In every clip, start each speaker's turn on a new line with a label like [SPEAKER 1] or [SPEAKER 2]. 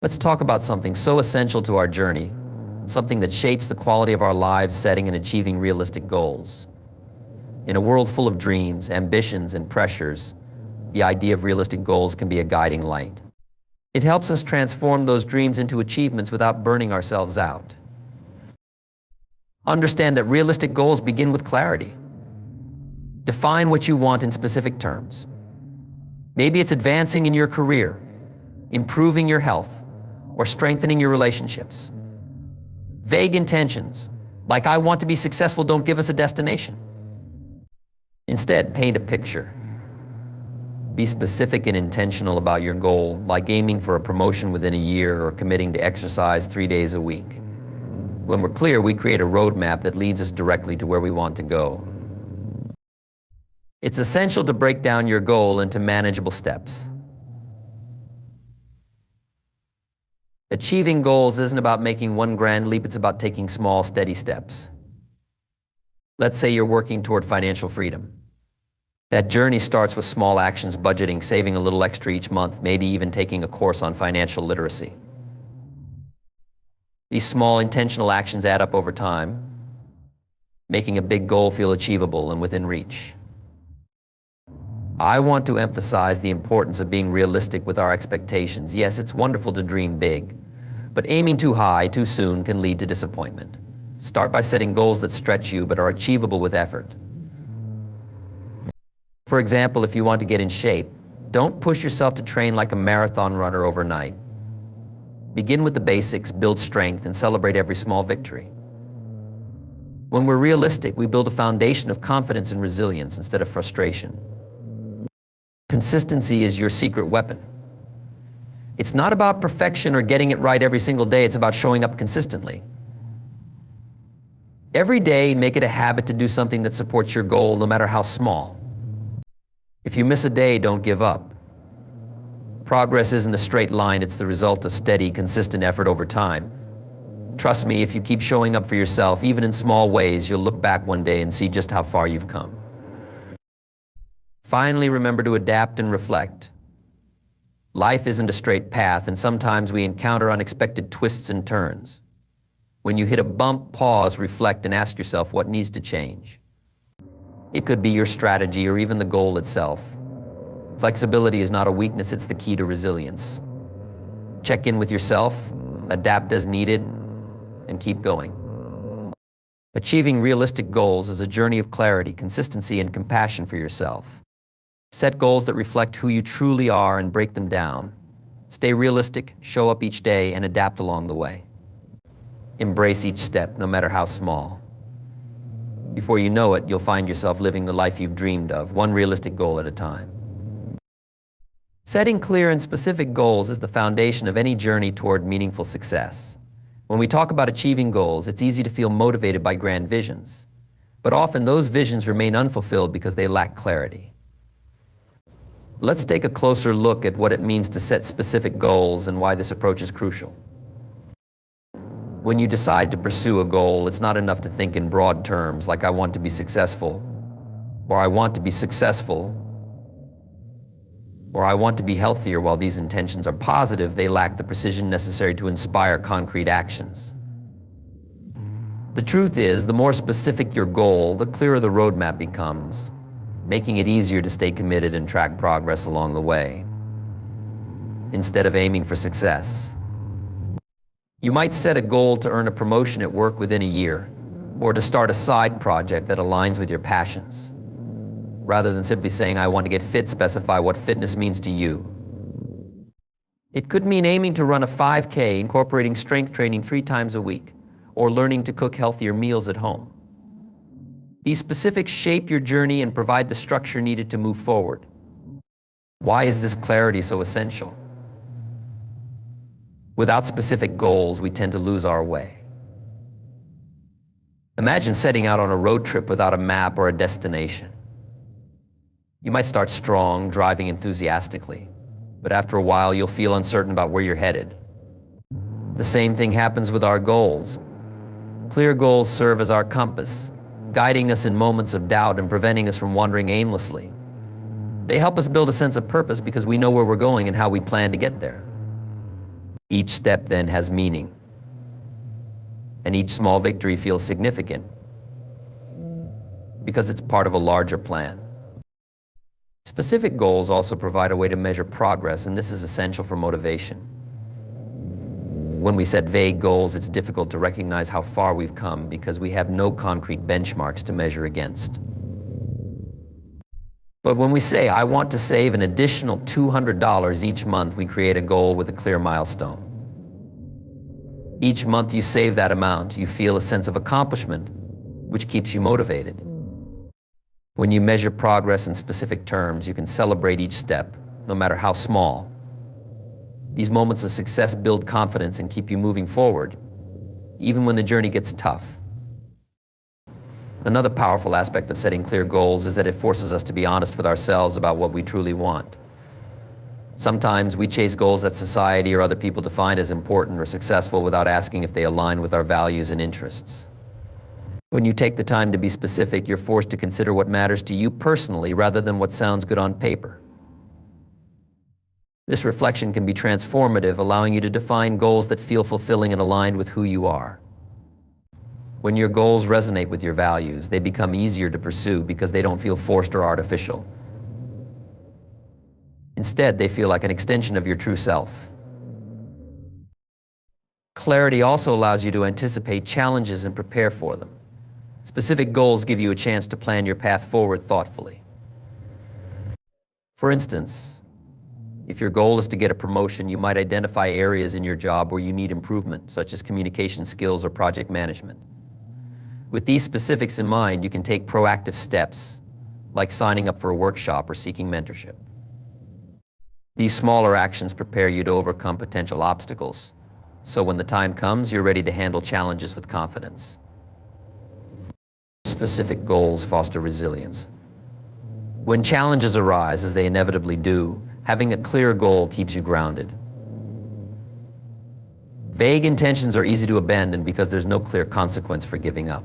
[SPEAKER 1] Let's talk about something so essential to our journey, something that shapes the quality of our lives, setting and achieving realistic goals. In a world full of dreams, ambitions, and pressures, the idea of realistic goals can be a guiding light. It helps us transform those dreams into achievements without burning ourselves out. Understand that realistic goals begin with clarity. Define what you want in specific terms. Maybe it's advancing in your career, improving your health, or strengthening your relationships. Vague intentions, like "I want to be successful," don't give us a destination. Instead, paint a picture. Be specific and intentional about your goal, like aiming for a promotion within a year or committing to exercise 3 days a week. When we're clear, we create a roadmap that leads us directly to where we want to go. It's essential to break down your goal into manageable steps. Achieving goals isn't about making one grand leap, it's about taking small, steady steps. Let's say you're working toward financial freedom. That journey starts with small actions, budgeting, saving a little extra each month, maybe even taking a course on financial literacy. These small, intentional actions add up over time, making a big goal feel achievable and within reach. I want to emphasize the importance of being realistic with our expectations. Yes, it's wonderful to dream big, but aiming too high too soon can lead to disappointment. Start by setting goals that stretch you but are achievable with effort. For example, if you want to get in shape, don't push yourself to train like a marathon runner overnight. Begin with the basics, build strength, and celebrate every small victory. When we're realistic, we build a foundation of confidence and resilience instead of frustration. Consistency is your secret weapon. It's not about perfection or getting it right every single day, it's about showing up consistently. Every day, make it a habit to do something that supports your goal, no matter how small. If you miss a day, don't give up. Progress isn't a straight line, it's the result of steady, consistent effort over time. Trust me, if you keep showing up for yourself, even in small ways, you'll look back one day and see just how far you've come. Finally, remember to adapt and reflect. Life isn't a straight path, and sometimes we encounter unexpected twists and turns. When you hit a bump, pause, reflect, and ask yourself what needs to change. It could be your strategy or even the goal itself. Flexibility is not a weakness, it's the key to resilience. Check in with yourself, adapt as needed, and keep going. Achieving realistic goals is a journey of clarity, consistency, and compassion for yourself. Set goals that reflect who you truly are and break them down. Stay realistic, show up each day, and adapt along the way. Embrace each step, no matter how small. Before you know it, you'll find yourself living the life you've dreamed of, one realistic goal at a time. Setting clear and specific goals is the foundation of any journey toward meaningful success. When we talk about achieving goals, it's easy to feel motivated by grand visions. But often those visions remain unfulfilled because they lack clarity. Let's take a closer look at what it means to set specific goals and why this approach is crucial. When you decide to pursue a goal, it's not enough to think in broad terms like "I want to be successful," or "I want to be successful," or "I want to be healthier." While these intentions are positive, they lack the precision necessary to inspire concrete actions. The truth is, the more specific your goal, the clearer the roadmap becomes, making it easier to stay committed and track progress along the way, instead of aiming for success. You might set a goal to earn a promotion at work within a year, or to start a side project that aligns with your passions. Rather than simply saying "I want to get fit," specify what fitness means to you. It could mean aiming to run a 5K, incorporating strength training 3 times a week, or learning to cook healthier meals at home. These specifics shape your journey and provide the structure needed to move forward. Why is this clarity so essential? Without specific goals, we tend to lose our way. Imagine setting out on a road trip without a map or a destination. You might start strong, driving enthusiastically, but after a while you'll feel uncertain about where you're headed. The same thing happens with our goals. Clear goals serve as our compass, guiding us in moments of doubt and preventing us from wandering aimlessly. They help us build a sense of purpose because we know where we're going and how we plan to get there. Each step then has meaning, and each small victory feels significant because it's part of a larger plan. Specific goals also provide a way to measure progress, and this is essential for motivation. When we set vague goals, it's difficult to recognize how far we've come because we have no concrete benchmarks to measure against. But when we say, I want to save an additional $200 each month, we create a goal with a clear milestone. Each month you save that amount, you feel a sense of accomplishment, which keeps you motivated. When you measure progress in specific terms, you can celebrate each step, no matter how small. These moments of success build confidence and keep you moving forward, even when the journey gets tough. Another powerful aspect of setting clear goals is that it forces us to be honest with ourselves about what we truly want. Sometimes we chase goals that society or other people define as important or successful without asking if they align with our values and interests. When you take the time to be specific, you're forced to consider what matters to you personally rather than what sounds good on paper. This reflection can be transformative, allowing you to define goals that feel fulfilling and aligned with who you are. When your goals resonate with your values, they become easier to pursue because they don't feel forced or artificial. Instead, they feel like an extension of your true self. Clarity also allows you to anticipate challenges and prepare for them. Specific goals give you a chance to plan your path forward thoughtfully. For instance, if your goal is to get a promotion, you might identify areas in your job where you need improvement, such as communication skills or project management. With these specifics in mind, you can take proactive steps, like signing up for a workshop or seeking mentorship. These smaller actions prepare you to overcome potential obstacles, so when the time comes, you're ready to handle challenges with confidence. Specific goals foster resilience. When challenges arise, as they inevitably do, having a clear goal keeps you grounded. Vague intentions are easy to abandon because there's no clear consequence for giving up.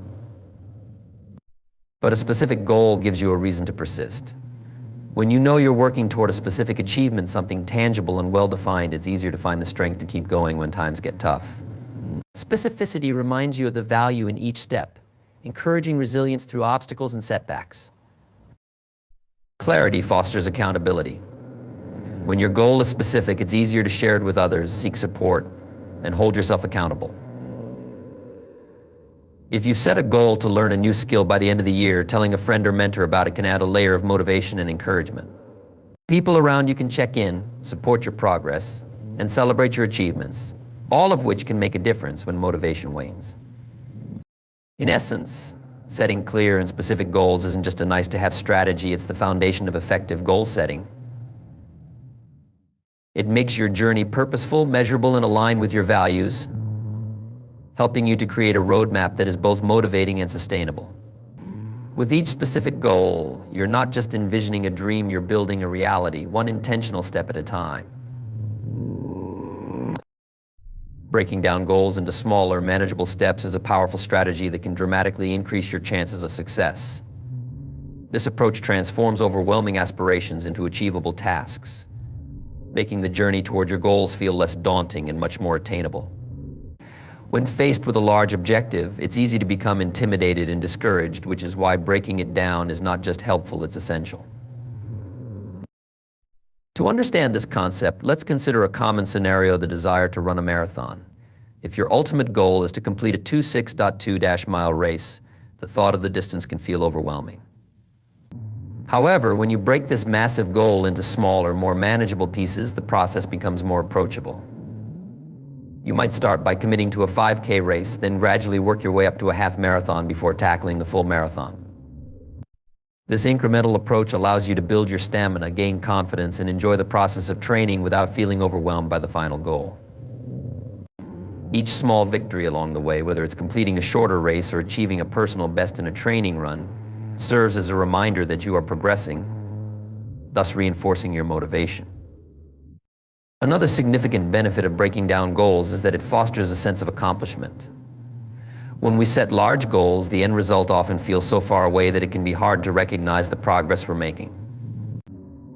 [SPEAKER 1] But a specific goal gives you a reason to persist. When you know you're working toward a specific achievement, something tangible and well-defined, it's easier to find the strength to keep going when times get tough. Specificity reminds you of the value in each step, encouraging resilience through obstacles and setbacks. Clarity fosters accountability. When your goal is specific, it's easier to share it with others, seek support, and hold yourself accountable. If you set a goal to learn a new skill by the end of the year, telling a friend or mentor about it can add a layer of motivation and encouragement. People around you can check in, support your progress, and celebrate your achievements, all of which can make a difference when motivation wanes. In essence, setting clear and specific goals isn't just a nice-to-have strategy, it's the foundation of effective goal setting. It makes your journey purposeful, measurable, and aligned with your values, helping you to create a roadmap that is both motivating and sustainable. With each specific goal, you're not just envisioning a dream, you're building a reality, one intentional step at a time. Breaking down goals into smaller, manageable steps is a powerful strategy that can dramatically increase your chances of success. This approach transforms overwhelming aspirations into achievable tasks, making the journey toward your goals feel less daunting and much more attainable. When faced with a large objective, it's easy to become intimidated and discouraged, which is why breaking it down is not just helpful, it's essential. To understand this concept, let's consider a common scenario: the desire to run a marathon. If your ultimate goal is to complete a 26.2-mile race, the thought of the distance can feel overwhelming. However, when you break this massive goal into smaller, more manageable pieces, the process becomes more approachable. You might start by committing to a 5K race, then gradually work your way up to a half marathon before tackling the full marathon. This incremental approach allows you to build your stamina, gain confidence, and enjoy the process of training without feeling overwhelmed by the final goal. Each small victory along the way, whether it's completing a shorter race or achieving a personal best in a training run, serves as a reminder that you are progressing, thus reinforcing your motivation. Another significant benefit of breaking down goals is that it fosters a sense of accomplishment. When we set large goals, the end result often feels so far away that it can be hard to recognize the progress we're making.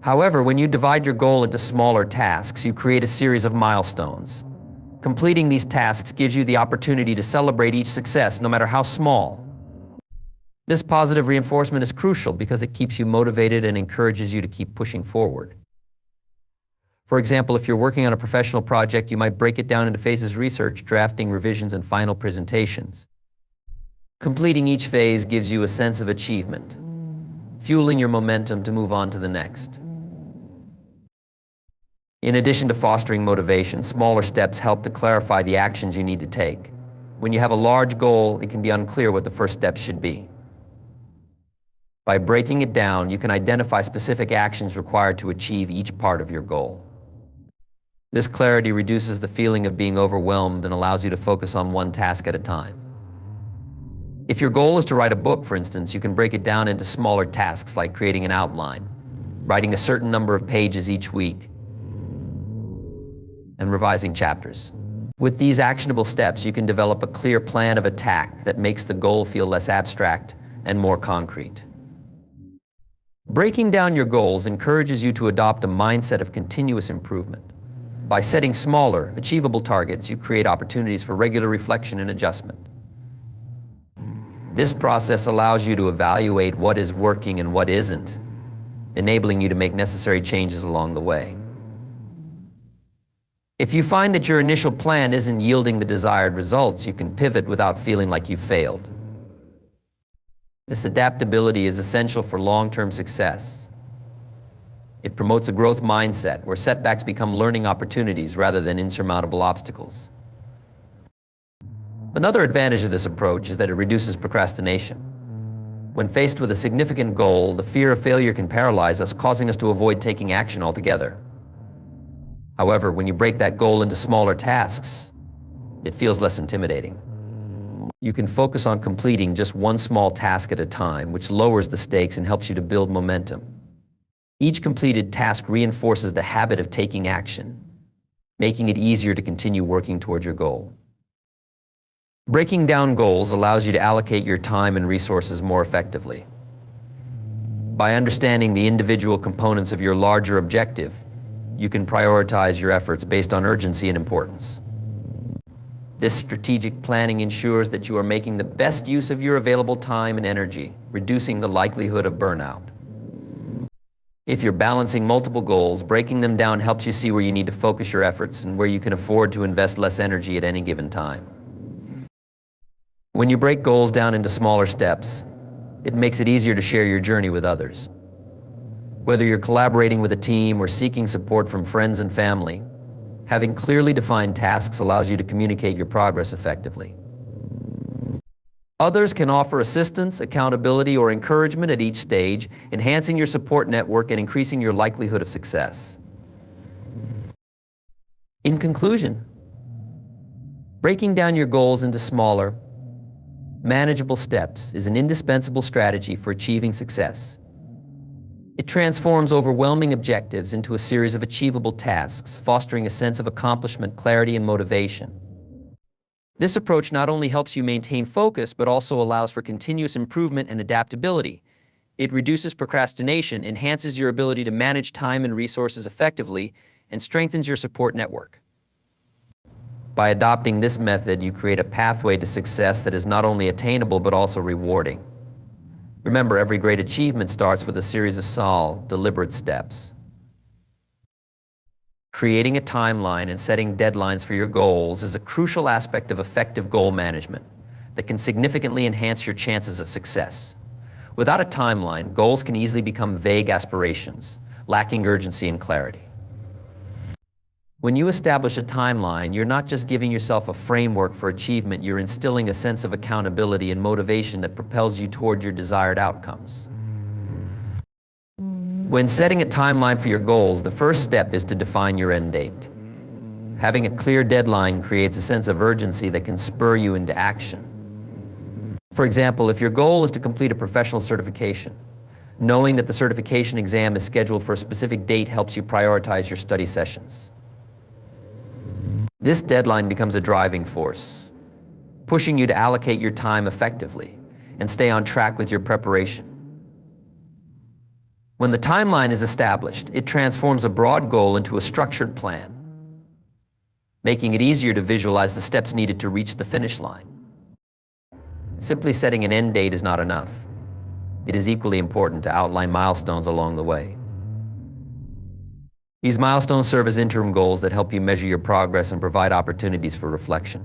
[SPEAKER 1] However, when you divide your goal into smaller tasks, you create a series of milestones. Completing these tasks gives you the opportunity to celebrate each success, no matter how small. This positive reinforcement is crucial because it keeps you motivated and encourages you to keep pushing forward. For example, if you're working on a professional project, you might break it down into phases: research, drafting, revisions, and final presentations. Completing each phase gives you a sense of achievement, fueling your momentum to move on to the next. In addition to fostering motivation, smaller steps help to clarify the actions you need to take. When you have a large goal, it can be unclear what the first steps should be. By breaking it down, you can identify specific actions required to achieve each part of your goal. This clarity reduces the feeling of being overwhelmed and allows you to focus on one task at a time. If your goal is to write a book, for instance, you can break it down into smaller tasks like creating an outline, writing a certain number of pages each week, and revising chapters. With these actionable steps, you can develop a clear plan of attack that makes the goal feel less abstract and more concrete. Breaking down your goals encourages you to adopt a mindset of continuous improvement. By setting smaller, achievable targets, you create opportunities for regular reflection and adjustment. This process allows you to evaluate what is working and what isn't, enabling you to make necessary changes along the way. If you find that your initial plan isn't yielding the desired results, you can pivot without feeling like you failed. This adaptability is essential for long-term success. It promotes a growth mindset where setbacks become learning opportunities rather than insurmountable obstacles. Another advantage of this approach is that it reduces procrastination. When faced with a significant goal, the fear of failure can paralyze us, causing us to avoid taking action altogether. However, when you break that goal into smaller tasks, it feels less intimidating. You can focus on completing just one small task at a time, which lowers the stakes and helps you to build momentum. Each completed task reinforces the habit of taking action, making it easier to continue working toward your goal. Breaking down goals allows you to allocate your time and resources more effectively. By understanding the individual components of your larger objective, you can prioritize your efforts based on urgency and importance. This strategic planning ensures that you are making the best use of your available time and energy, reducing the likelihood of burnout. If you're balancing multiple goals, breaking them down helps you see where you need to focus your efforts and where you can afford to invest less energy at any given time. When you break goals down into smaller steps, it makes it easier to share your journey with others. Whether you're collaborating with a team or seeking support from friends and family, having clearly defined tasks allows you to communicate your progress effectively. Others can offer assistance, accountability, or encouragement at each stage, enhancing your support network and increasing your likelihood of success. In conclusion, breaking down your goals into smaller, manageable steps is an indispensable strategy for achieving success. It transforms overwhelming objectives into a series of achievable tasks, fostering a sense of accomplishment, clarity, and motivation. This approach not only helps you maintain focus, but also allows for continuous improvement and adaptability. It reduces procrastination, enhances your ability to manage time and resources effectively, and strengthens your support network. By adopting this method, you create a pathway to success that is not only attainable, but also rewarding. Remember, every great achievement starts with a series of small, deliberate steps. Creating a timeline and setting deadlines for your goals is a crucial aspect of effective goal management that can significantly enhance your chances of success. Without a timeline, goals can easily become vague aspirations, lacking urgency and clarity. When you establish a timeline, you're not just giving yourself a framework for achievement, you're instilling a sense of accountability and motivation that propels you toward your desired outcomes. When setting a timeline for your goals, the first step is to define your end date. Having a clear deadline creates a sense of urgency that can spur you into action. For example, if your goal is to complete a professional certification, knowing that the certification exam is scheduled for a specific date helps you prioritize your study sessions. This deadline becomes a driving force, pushing you to allocate your time effectively and stay on track with your preparation. When the timeline is established, it transforms a broad goal into a structured plan. making it easier to visualize the steps needed to reach the finish line. Simply setting an end date is not enough. It is equally important to outline milestones along the way. These milestones serve as interim goals that help you measure your progress and provide opportunities for reflection.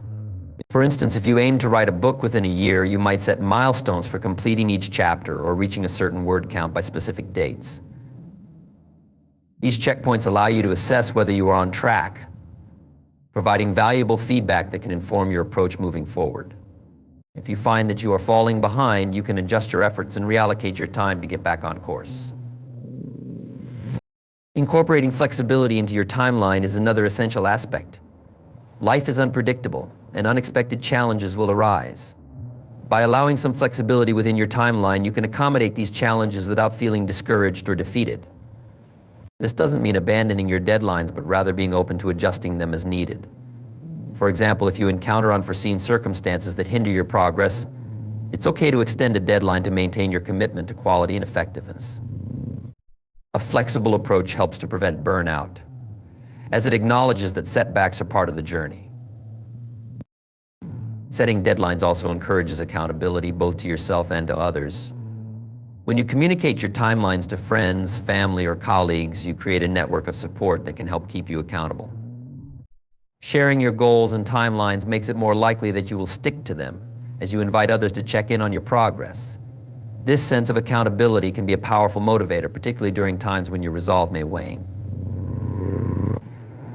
[SPEAKER 1] For instance, if you aim to write a book within a year, you might set milestones for completing each chapter or reaching a certain word count by specific dates. These checkpoints allow you to assess whether you are on track, providing valuable feedback that can inform your approach moving forward. If you find that you are falling behind, you can adjust your efforts and reallocate your time to get back on course. Incorporating flexibility into your timeline is another essential aspect. Life is unpredictable, and unexpected challenges will arise. By allowing some flexibility within your timeline, you can accommodate these challenges without feeling discouraged or defeated. This doesn't mean abandoning your deadlines, but rather being open to adjusting them as needed. For example, if you encounter unforeseen circumstances that hinder your progress, it's okay to extend a deadline to maintain your commitment to quality and effectiveness. A flexible approach helps to prevent burnout, as it acknowledges that setbacks are part of the journey. Setting deadlines also encourages accountability, both to yourself and to others. When you communicate your timelines to friends, family, or colleagues, you create a network of support that can help keep you accountable. Sharing your goals and timelines makes it more likely that you will stick to them, as you invite others to check in on your progress. This sense of accountability can be a powerful motivator, particularly during times when your resolve may wane.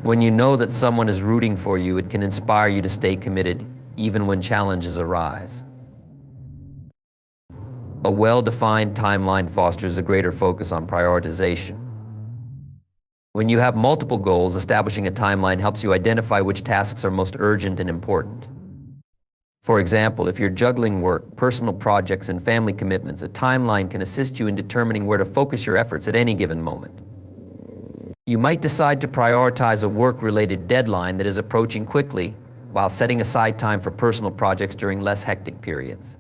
[SPEAKER 1] When you know that someone is rooting for you, it can inspire you to stay committed even when challenges arise. A well-defined timeline fosters a greater focus on prioritization. When you have multiple goals, establishing a timeline helps you identify which tasks are most urgent and important. For example, if you're juggling work, personal projects, and family commitments, a timeline can assist you in determining where to focus your efforts at any given moment. You might decide to prioritize a work-related deadline that is approaching quickly, while setting aside time for personal projects during less hectic periods.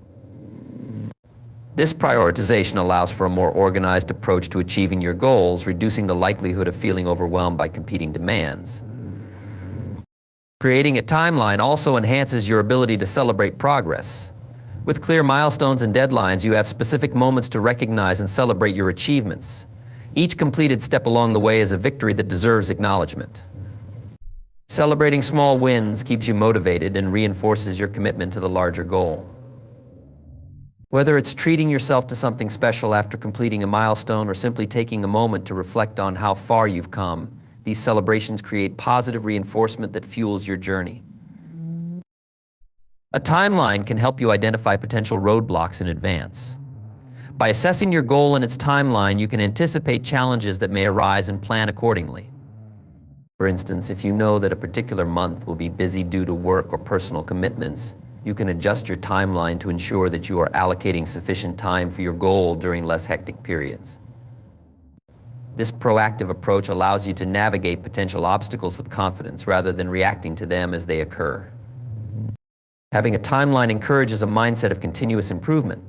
[SPEAKER 1] This prioritization allows for a more organized approach to achieving your goals, reducing the likelihood of feeling overwhelmed by competing demands. Creating a timeline also enhances your ability to celebrate progress. With clear milestones and deadlines, you have specific moments to recognize and celebrate your achievements. Each completed step along the way is a victory that deserves acknowledgement. Celebrating small wins keeps you motivated and reinforces your commitment to the larger goal. Whether it's treating yourself to something special after completing a milestone or simply taking a moment to reflect on how far you've come, these celebrations create positive reinforcement that fuels your journey. A timeline can help you identify potential roadblocks in advance. By assessing your goal and its timeline, you can anticipate challenges that may arise and plan accordingly. For instance, if you know that a particular month will be busy due to work or personal commitments, you can adjust your timeline to ensure that you are allocating sufficient time for your goal during less hectic periods. This proactive approach allows you to navigate potential obstacles with confidence rather than reacting to them as they occur. Having a timeline encourages a mindset of continuous improvement.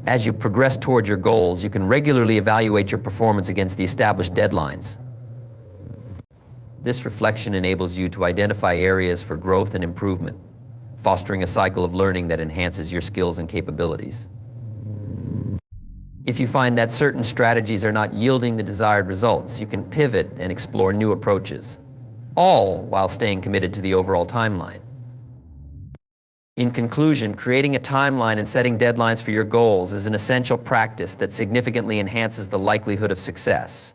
[SPEAKER 1] As you progress toward your goals, you can regularly evaluate your performance against the established deadlines. This reflection enables you to identify areas for growth and improvement, fostering a cycle of learning that enhances your skills and capabilities. If you find that certain strategies are not yielding the desired results, you can pivot and explore new approaches, all while staying committed to the overall timeline. In conclusion, creating a timeline and setting deadlines for your goals is an essential practice that significantly enhances the likelihood of success.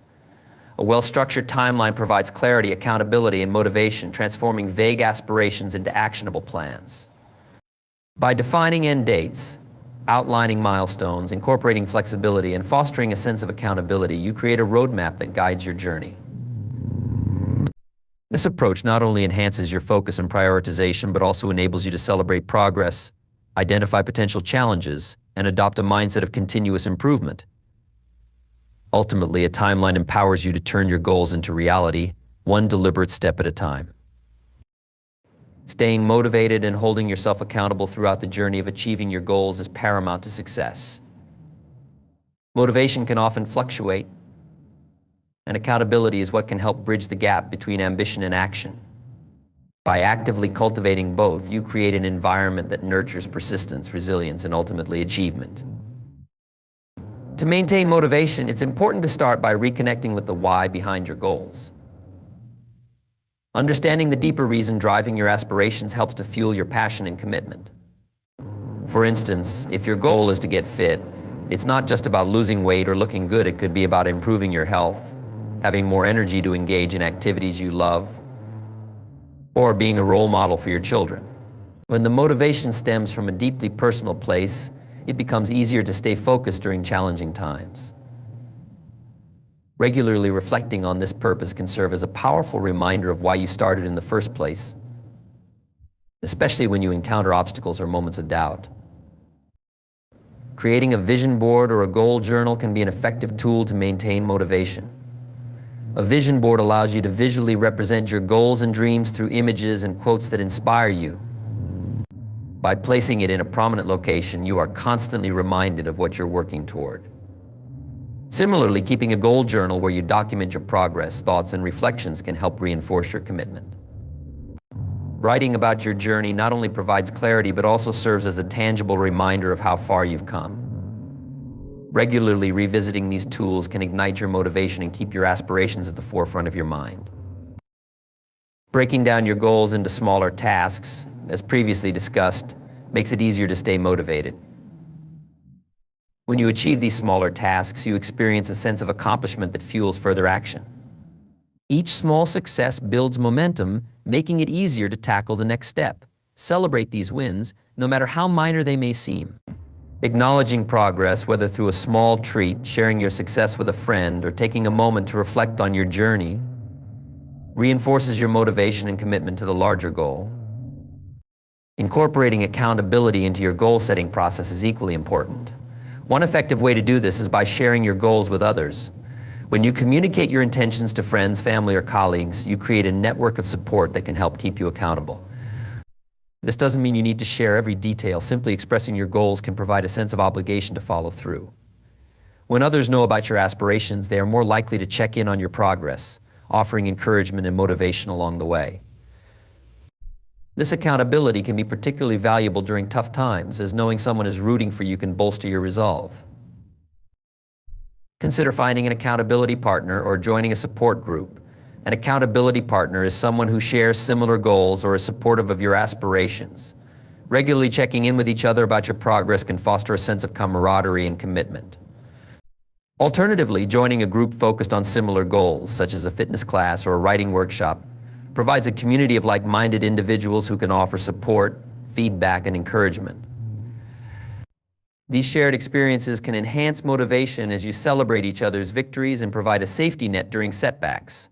[SPEAKER 1] A well-structured timeline provides clarity, accountability, and motivation, transforming vague aspirations into actionable plans. By defining end dates, outlining milestones, incorporating flexibility, and fostering a sense of accountability, you create a roadmap that guides your journey. This approach not only enhances your focus and prioritization, but also enables you to celebrate progress, identify potential challenges, and adopt a mindset of continuous improvement. Ultimately, a timeline empowers you to turn your goals into reality, one deliberate step at a time. Staying motivated and holding yourself accountable throughout the journey of achieving your goals is paramount to success. Motivation can often fluctuate, and accountability is what can help bridge the gap between ambition and action. By actively cultivating both, you create an environment that nurtures persistence, resilience, and ultimately achievement. To maintain motivation, it's important to start by reconnecting with the why behind your goals. Understanding the deeper reason driving your aspirations helps to fuel your passion and commitment. For instance, if your goal is to get fit, it's not just about losing weight or looking good. It could be about improving your health, having more energy to engage in activities you love, or being a role model for your children. When the motivation stems from a deeply personal place, it becomes easier to stay focused during challenging times. Regularly reflecting on this purpose can serve as a powerful reminder of why you started in the first place, especially when you encounter obstacles or moments of doubt. Creating a vision board or a goal journal can be an effective tool to maintain motivation. A vision board allows you to visually represent your goals and dreams through images and quotes that inspire you. By placing it in a prominent location, you are constantly reminded of what you're working toward. Similarly, keeping a goal journal where you document your progress, thoughts, and reflections can help reinforce your commitment. Writing about your journey not only provides clarity, but also serves as a tangible reminder of how far you've come. Regularly revisiting these tools can ignite your motivation and keep your aspirations at the forefront of your mind. Breaking down your goals into smaller tasks, as previously discussed, makes it easier to stay motivated. When you achieve these smaller tasks, you experience a sense of accomplishment that fuels further action. Each small success builds momentum, making it easier to tackle the next step. Celebrate these wins, no matter how minor they may seem. Acknowledging progress, whether through a small treat, sharing your success with a friend, or taking a moment to reflect on your journey, reinforces your motivation and commitment to the larger goal. Incorporating accountability into your goal-setting process is equally important. One effective way to do this is by sharing your goals with others. When you communicate your intentions to friends, family, or colleagues, you create a network of support that can help keep you accountable. This doesn't mean you need to share every detail. Simply expressing your goals can provide a sense of obligation to follow through. When others know about your aspirations, they are more likely to check in on your progress, offering encouragement and motivation along the way. This accountability can be particularly valuable during tough times, as knowing someone is rooting for you can bolster your resolve. Consider finding an accountability partner or joining a support group. An accountability partner is someone who shares similar goals or is supportive of your aspirations. Regularly checking in with each other about your progress can foster a sense of camaraderie and commitment. Alternatively, joining a group focused on similar goals, such as a fitness class or a writing workshop, provides a community of like-minded individuals who can offer support, feedback, and encouragement. These shared experiences can enhance motivation as you celebrate each other's victories and provide a safety net during setbacks.